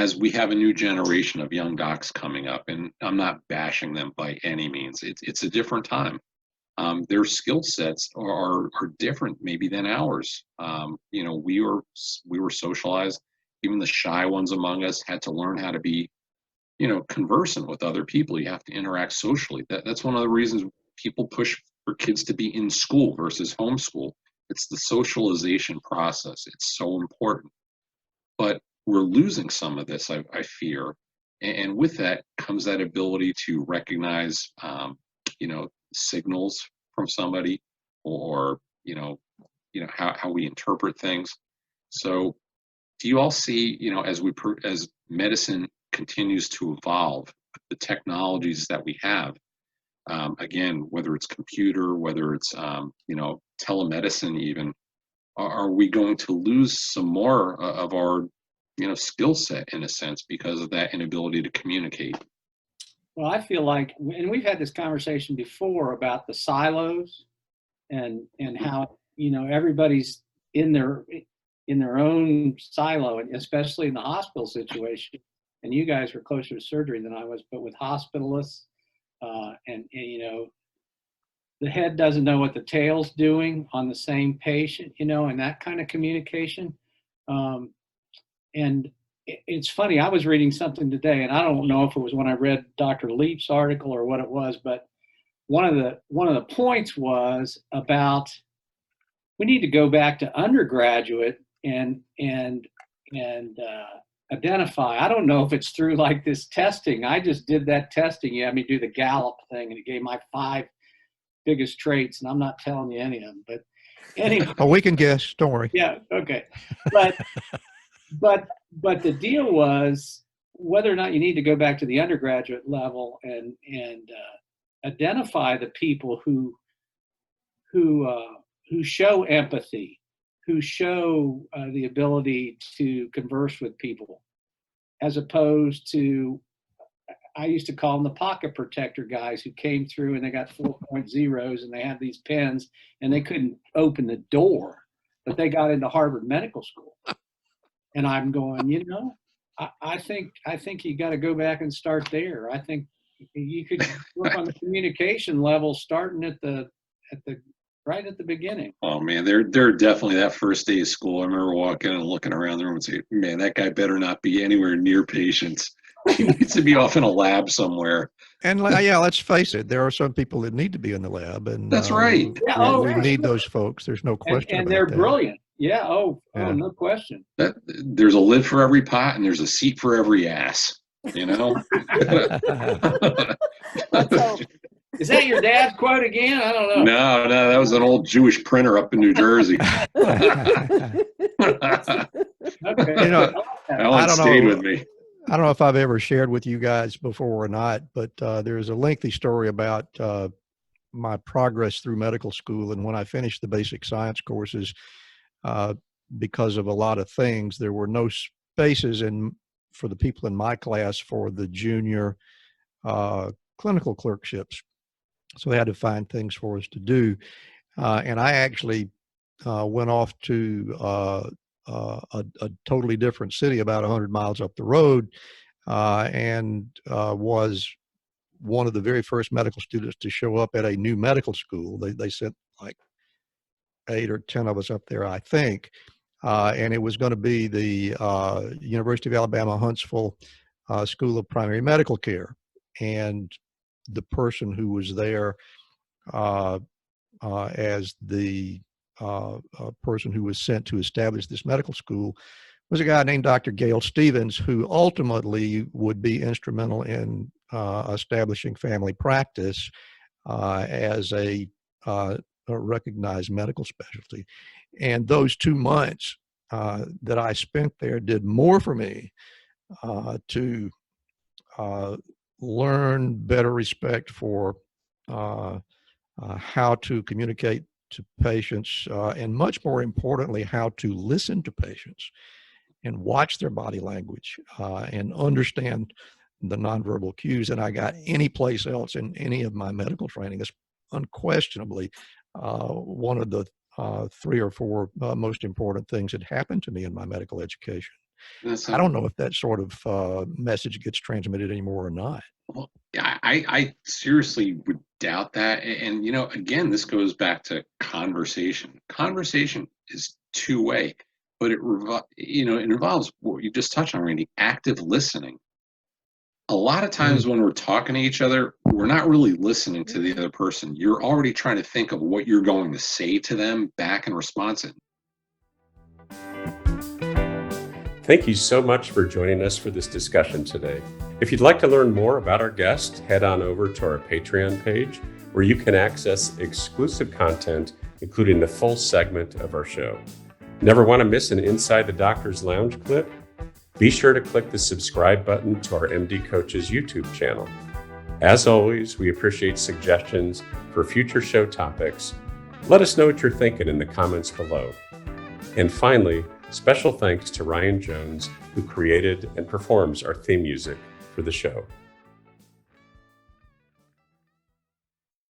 as we have a new generation of young docs coming up, and I'm not bashing them by any means, it's a different time. Their skill sets are different maybe than ours. You know, we were socialized. Even the shy ones among us had to learn how to be, you know, conversant with other people. You have to interact socially. That's one of the reasons people push for kids to be in school versus homeschool. It's the socialization process. It's so important. But we're losing some of this, I fear. And with that comes that ability to recognize, you know, signals from somebody, or, how we interpret things. So do you all see, you know, as medicine continues to evolve, the technologies that we have, again, whether it's computer, whether it's, telemedicine even, are we going to lose some more of our, skill set in a sense because of that inability to communicate? Well, I feel like, and we've had this conversation before about the silos and how, you know, everybody's in their own silo, and especially in the hospital situation. And you guys were closer to surgery than I was, but with hospitalists, and you know, the head doesn't know what the tail's doing on the same patient, you know, and that kind of communication. And it's funny, I was reading something today, and I don't know if it was when I read Dr. Leap's article or what it was, but one of the points was about we need to go back to undergraduate and identify. I don't know if it's through like this testing. I just did that testing. You had me do the Gallup thing, and it gave my 5 biggest traits, and I'm not telling you any of them, but anyway. Oh, we can guess. Don't worry. Yeah. Okay. But the deal was whether or not you need to go back to the undergraduate level and identify the people who show empathy, who show the ability to converse with people, as opposed to, I used to call them the pocket protector guys who came through and they got 4.0s and they had these pens and they couldn't open the door, but they got into Harvard Medical School. And I'm going, you know, I think you got to go back and start there. I think you could work on the communication level starting right at the beginning. Oh man, they're definitely that first day of school. I remember walking and looking around the room and saying, man, that guy better not be anywhere near patients. He needs to be off in a lab somewhere. And yeah, let's face it, there are some people that need to be in the lab, and that's right. We need those folks. There's no question. And they're about that. Brilliant. Yeah. Oh, no question. There's a lid for every pot, and there's a seat for every ass. You know. Is that your dad's quote again? I don't know. No, that was an old Jewish printer up in New Jersey. Okay. You know, that one stayed with me. I don't know if I've ever shared with you guys before or not, but there's a lengthy story about my progress through medical school. And when I finished the basic science courses, because of a lot of things, there were no spaces for the people in my class for the junior clinical clerkships. So they had to find things for us to do. And I actually went off to a totally different city about 100 miles up the road, and was one of the very first medical students to show up at a new medical school. They sent like 8 or 10 of us up there, I think. And it was going to be the University of Alabama Huntsville School of Primary Medical Care. And the person who was there as the person who was sent to establish this medical school was a guy named Dr. Gail Stevens, who ultimately would be instrumental in establishing family practice as a recognized medical specialty. And those 2 months that I spent there did more for me to learn better respect for how to communicate to patients, and much more importantly, how to listen to patients and watch their body language and understand the nonverbal cues than I got any place else in any of my medical training. It's unquestionably one of the 3 or 4 most important things that happened to me in my medical education. I don't know if that sort of message gets transmitted anymore or not. Well, yeah, I seriously would doubt that. And, again, this goes back to conversation. Conversation is two-way, but it involves what you just touched on, Randy, active listening. A lot of times when we're talking to each other, we're not really listening to the other person. You're already trying to think of what you're going to say to them back in response. Thank you so much for joining us for this discussion today. If you'd like to learn more about our guest, head on over to our Patreon page, where you can access exclusive content, including the full segment of our show. Never want to miss an Inside the Doctor's Lounge clip? Be sure to click the subscribe button to our MD Coaches YouTube channel. As always, we appreciate suggestions for future show topics. Let us know what you're thinking in the comments below. And finally, special thanks to Ryan Jones, who created and performs our theme music for the show.